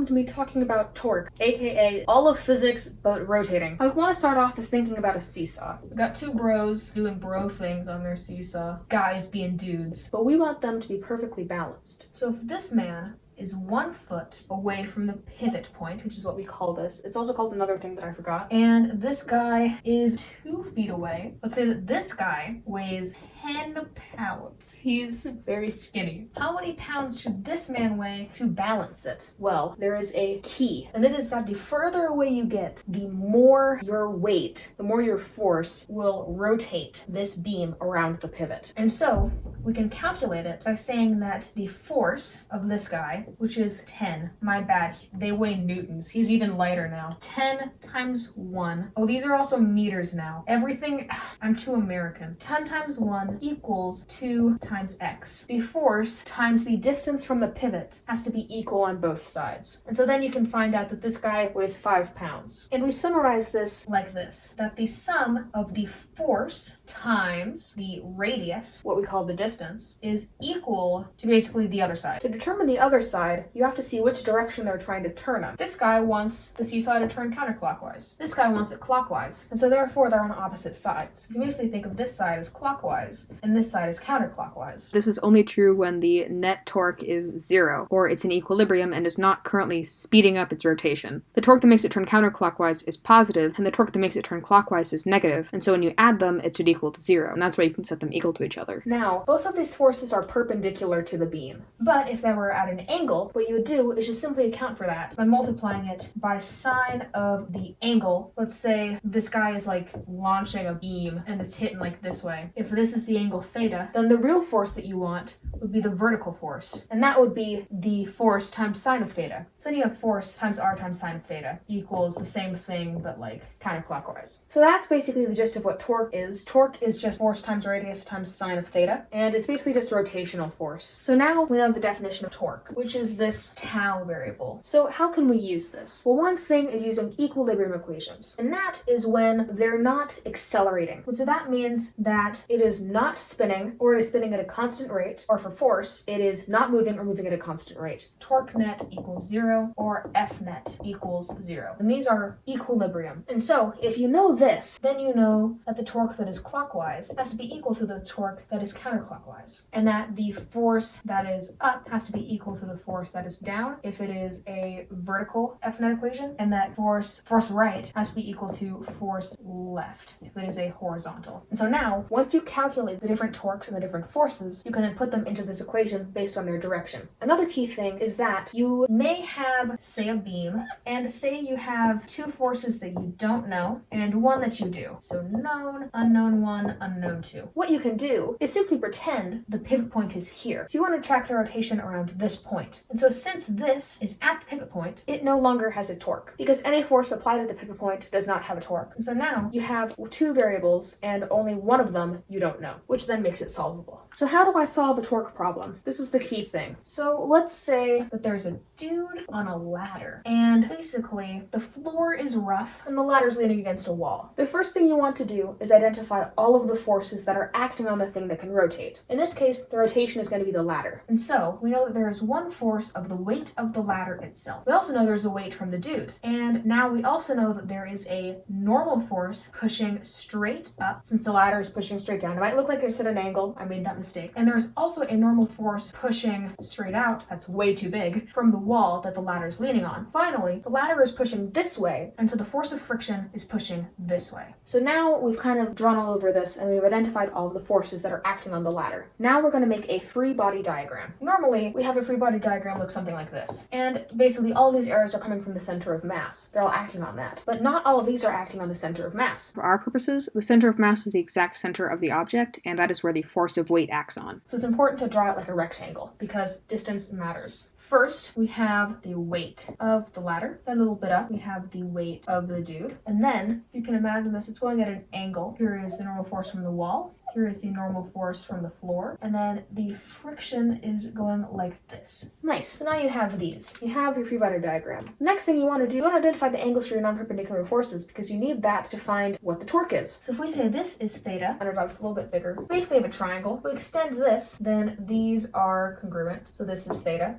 welcome to me talking about torque, aka all of physics but rotating. I want to start off as thinking about a seesaw. We've got two bros doing bro things on their seesaw, guys being dudes, but we want them to be perfectly balanced. So if this man is 1 foot away from the pivot point, which is what we call this. It's also called another thing that I forgot. And this guy is 2 feet away. Let's say that this guy weighs 10 pounds. He's very skinny. How many pounds should this man weigh to balance it? Well, there is a key, and it is that the further away you get, the more your weight, the more your force will rotate this beam around the pivot. And so we can calculate it by saying that the force of this guy, which is 10. My bad, they weigh newtons. He's even lighter now. 10 times 1. Oh, these are also meters now. Everything, I'm too American. 10 times 1 equals 2 times x. The force times the distance from the pivot has to be equal on both sides. And so then you can find out that this guy weighs 5 pounds. And we summarize this like this, that the sum of the force times the radius, what we call the distance, is equal to basically the other side. To determine the other side, you have to see which direction they're trying to turn on. This guy wants the seesaw to turn counterclockwise. This guy wants it clockwise. And so therefore they're on opposite sides. You can basically think of this side as clockwise and this side as counterclockwise. This is only true when the net torque is 0, or it's in equilibrium and is not currently speeding up its rotation. The torque that makes it turn counterclockwise is positive, and the torque that makes it turn clockwise is negative, and so when you add them, it should equal to 0, and that's why you can set them equal to each other. Now, both of these forces are perpendicular to the beam, but if they were at an angle, what you would do is just simply account for that by multiplying it by sine of the angle. Let's say this guy is like launching a beam and it's hitting like this way. If this is the angle theta, then the real force that you want would be the vertical force, and that would be the force times sine of theta. So then you have force times r times sine of theta equals the same thing but like counterclockwise. So that's basically the gist of what torque is. Torque is just force times radius times sine of theta, and it's basically just rotational force. So now we know the definition of torque, which is this tau variable. So how can we use this? Well, one thing is using equilibrium equations, and that is when they're not accelerating. So that means that it is not spinning, or it is spinning at a constant rate, or for force, it is not moving or moving at a constant rate. Torque net equals 0, or F net equals 0. And these are equilibrium. And so if you know this, then you know that the torque that is clockwise has to be equal to the torque that is counterclockwise, and that the force that is up has to be equal to the force that is down if it is a vertical F net equation, and that force right has to be equal to force left if it is a horizontal. And so now, once you calculate the different torques and the different forces, you can then put them into this equation based on their direction. Another key thing is that you may have, say, a beam, and say you have 2 forces that you don't know and 1 that you do. So known, unknown 1, unknown 2. What you can do is simply pretend the pivot point is here. So you want to track the rotation around this point. And so since this is at the pivot point, it no longer has a torque, because any force applied at the pivot point does not have a torque. And so now you have 2 variables and only one of them you don't know, which then makes it solvable. So how do I solve a torque problem? This is the key thing. So let's say that there's a dude on a ladder, and basically the floor is rough and the ladder's leaning against a wall. The first thing you want to do is identify all of the forces that are acting on the thing that can rotate. In this case, the rotation is going to be the ladder. And so we know that there is one force of the weight of the ladder itself. We also know there's a weight from the dude. And now we also know that there is a normal force pushing straight up, since the ladder is pushing straight down. It might look like it's at an angle. I made that mistake. And there's also a normal force pushing straight out, that's way too big, from the wall that the ladder is leaning on. Finally, the ladder is pushing this way, and so the force of friction is pushing this way. So now we've kind of drawn all over this, and we've identified all of the forces that are acting on the ladder. Now we're going to make a free body diagram. Normally, we have a free body diagram look something like this. And basically all of these arrows are coming from the center of mass. They're all acting on that. But not all of these are acting on the center of mass. For our purposes, the center of mass is the exact center of the object, and that is where the force of weight acts on. So it's important to draw it like a rectangle, because distance matters. First, we have the weight of the ladder. Then a little bit up, we have the weight of the dude. And then, if you can imagine this, it's going at an angle. Here is the normal force from the wall. Here is the normal force from the floor. And then the friction is going like this. Nice. So now you have these. You have your free body diagram. Next thing you want to do, you want to identify the angles for your non-perpendicular forces, because you need that to find what the torque is. So if we say this is theta, and our dot's a little bit bigger, basically have a triangle. If we extend this, then these are congruent. So this is theta.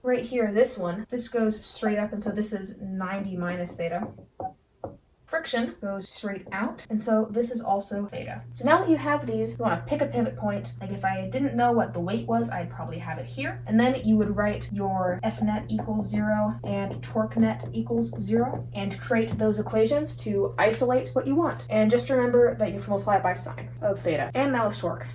Right here, this one, this goes straight up, and so this is 90 minus theta. Friction goes straight out, and so this is also theta. So now that you have these, you want to pick a pivot point. Like if I didn't know what the weight was, I'd probably have it here. And then you would write your F net equals 0 and torque net equals 0 and create those equations to isolate what you want. And just remember that you have to multiply it by sine of theta. And that was torque.